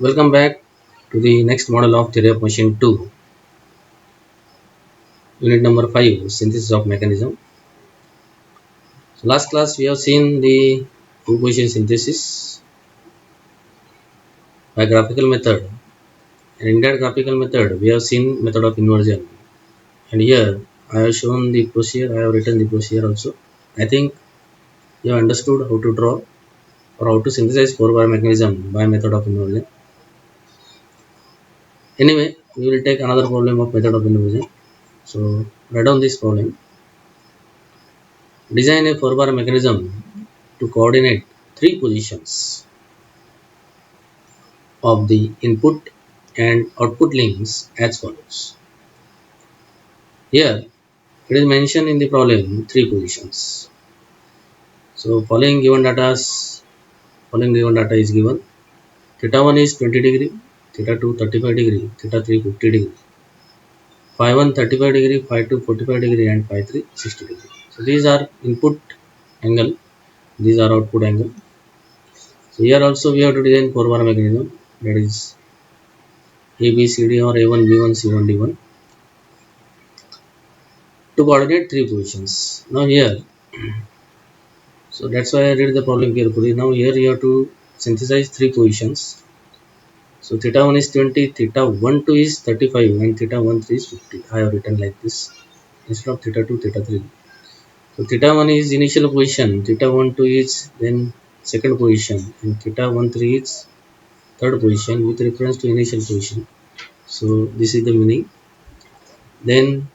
Welcome back to the next model of theory of machine 2, unit number 5, synthesis of mechanism. So last class we have seen the two position synthesis by graphical method, and in that graphical method we have seen method of inversion. And here I have shown the procedure, I have written the procedure also. I think you have understood how to draw or how to synthesize 4-bar mechanism by method of inversion. Anyway, we will take another problem of method of inversion. So write down this problem. Design a 4-bar mechanism to coordinate three positions of the input and output links as follows. Here it is mentioned in the problem three positions. So following given data is given. Theta 1 is 20 degree, theta 2 35 degree, theta 3 50 degree. Phi 1 35 degree, phi 2 45 degree and phi 3 60 degree. So these are input angle, these are output angle. So here also we have to design 4-bar mechanism, that is A B C D or A1 B1 C1 D1 to coordinate three positions. Now here, so that's why I read the problem carefully. Now here you have to synthesize three positions. So theta 1 is 20, theta 1 2 is 35 and theta 1 3 is 50. I have written like this instead of theta 2 theta 3. So theta 1 is initial position, theta 1 2 is then second position and theta 1 3 is third position with reference to initial position. So this is the meaning. Then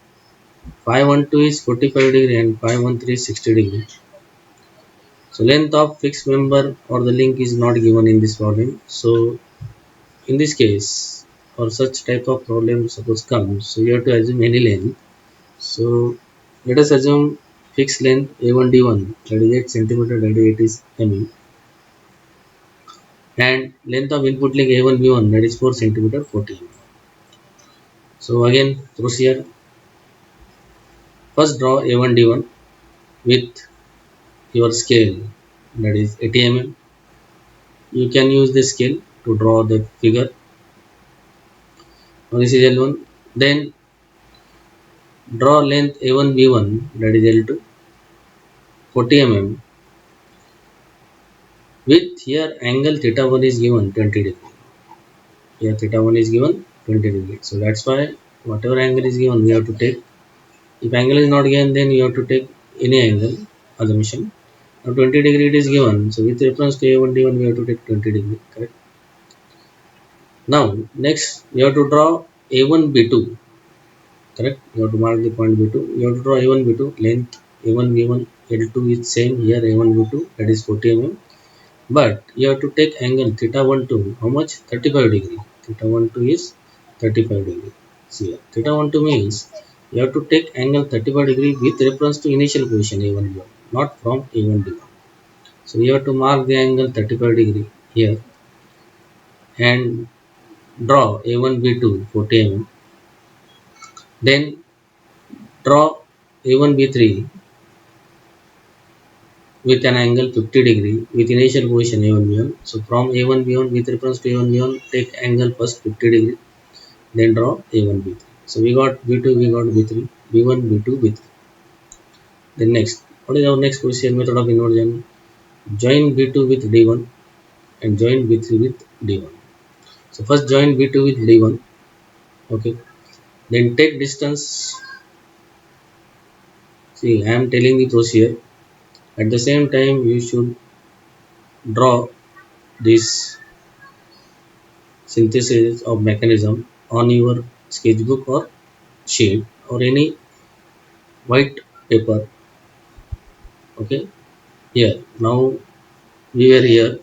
phi 1 2 is 45 degree and phi 1 3 is 60 degree. So length of fixed member or the link is not given in this problem. So in this case, or such type of problem suppose comes, so you have to assume any length. So let us assume fixed length A1 D1, that is 8 centimeter, that is 8 is mm, and length of input link A1 B1, that is 4 centimeter 40 mm. So again procedure, first draw A1 D1 with your scale, that is 80 mm. You can use the scale to draw the figure. Now this is L1. Then draw length A1 B1, that is L2 40 mm, with here angle theta 1 is given 20 degree. Here theta 1 is given 20 degree. So that's why whatever angle is given we have to take. If angle is not given, then you have to take any angle assumption. Now 20 degree it is given. So with reference to A1 D1 we have to take 20 degree. Correct. Now next you have to draw A1 B2. Correct. You have to mark the point B2. You have to draw A1 B2 length A1 B1 L2 is same here A1 B2, that is 40 mm. But you have to take angle theta 1 2, how much? 35 degree. Theta 1 2 is 35 degree. See here, theta 1 2 means you have to take angle 35 degree with reference to initial position A1 B1, not from A1 B1. So you have to mark the angle 35 degree here and draw A1 B2 40 mm. Then draw A1 B3 with an angle 50 degree with initial position A1 B1. So from A1 B1 with reference to A1 B1, take angle first 50 degree, then draw A1 B3. So we got B2, we got B3, B1, B2, B3. Then next, what is our next procedure method of inversion? Join B2 with D1 and join B3 with D1. So first join B2 with D1, okay. Then take distance. See, I am telling the procedure. At the same time, you should draw this synthesis of mechanism on your sketchbook or sheet or any white paper. Okay, here now we are here,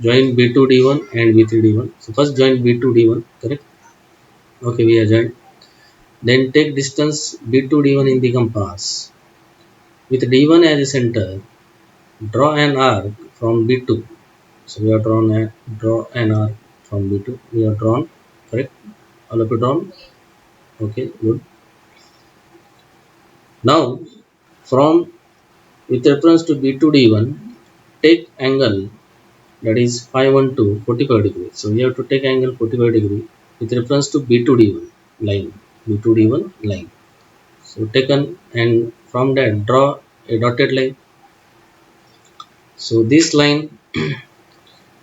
join B2 D1 and B3 D1. So first join B2 D1, correct. Okay, we are joined. Then take distance B2 D1 in the compass with D1 as a center. Draw an arc from B2. So we have draw an arc from B2. We have drawn, correct. All of it drawn. Okay, good. Now from with reference to B2 D1, take angle that is 512 45 degree. So we have to take angle 45 degree with reference to B2D1 line. B2D1 line. So taken, and from that draw a dotted line. So this line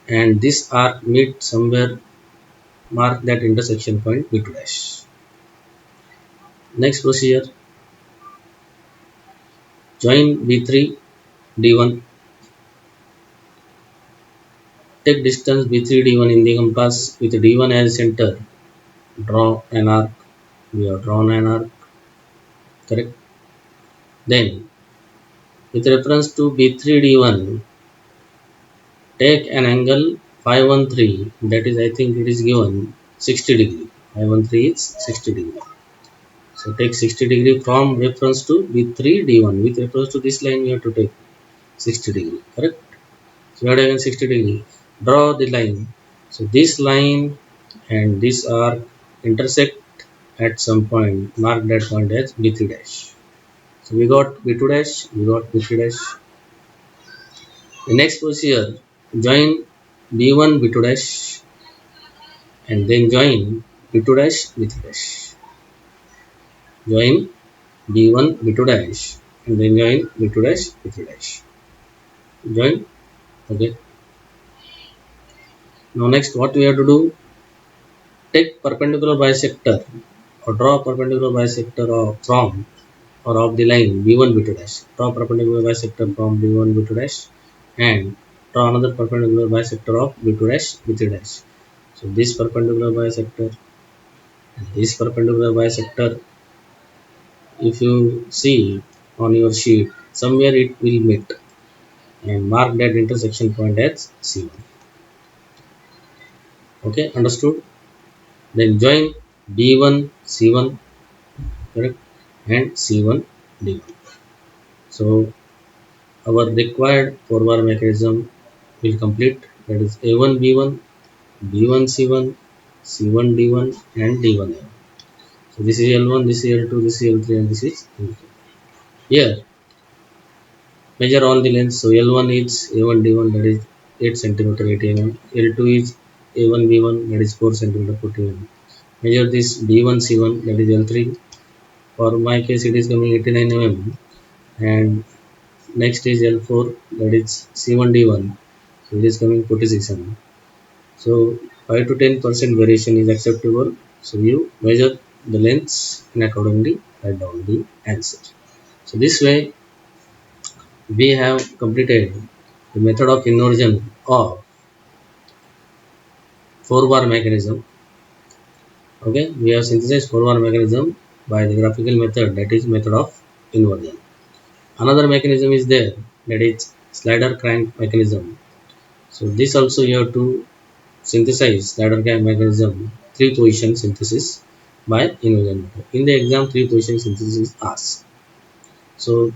and this arc meet somewhere, mark that intersection point B2 dash. Next procedure, join B3 D1, take distance B3 D1 in the compass with D1 as center, draw an arc. We have drawn an arc, correct? Then with reference to B3 D1, take an angle 513, that is, I think it is given 60 degree. 513 is 60 degree. So take 60 degree from reference to B3 D1. With reference to this line, we have to take 60 degree, correct? So we have taken 60 degree. Draw the line. So this line and this arc intersect at some point. Mark that point as B3 dash. So we got B2 dash, we got B3 dash. The next procedure, join B1 B2 dash and then join B2 dash B3 dash. Join B1 B2 dash and then join B2 dash B3 dash. Join. Okay. Now next what we have to do, take perpendicular bisector or draw perpendicular bisector from or of the line B1 B2 dash. Draw perpendicular bisector from B1 B2 dash and draw another perpendicular bisector of B2 dash B3 dash. So this perpendicular bisector and this perpendicular bisector, if you see on your sheet, somewhere it will meet, and mark that intersection point as C1. Okay, understood? Then join B1 C1, correct, and C1 D1. So our required 4-bar mechanism will complete, that is A1 B1, B1 C1, C1 D1 and D1 A1. So this is L1, this is L2, this is L3 and this is L4. Here measure all the lengths. So L1 is A1 D1, that is 8 cm 80 mm. L2 is A1 B1, that is 4 cm 40 mm. Measure this D1 C1, that is L3. For my case it is coming 89 mm. And next is L4, that is C1 D1. So it is coming 46 mm. So 5 to 10% variation is acceptable. So you measure the lengths and accordingly write down the answer. So this way we have completed the method of inversion of 4-bar mechanism. Okay, we have synthesized 4-bar mechanism by the graphical method, that is method of inversion. Another mechanism is there, that is slider crank mechanism. So this also you have to synthesize slider crank mechanism 3 position synthesis by inversion method. In the exam 3 position synthesis is asked. So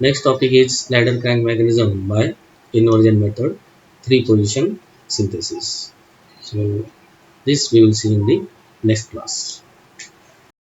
next topic is slider crank mechanism by inversion method 3 position synthesis. So this we will see in the next class.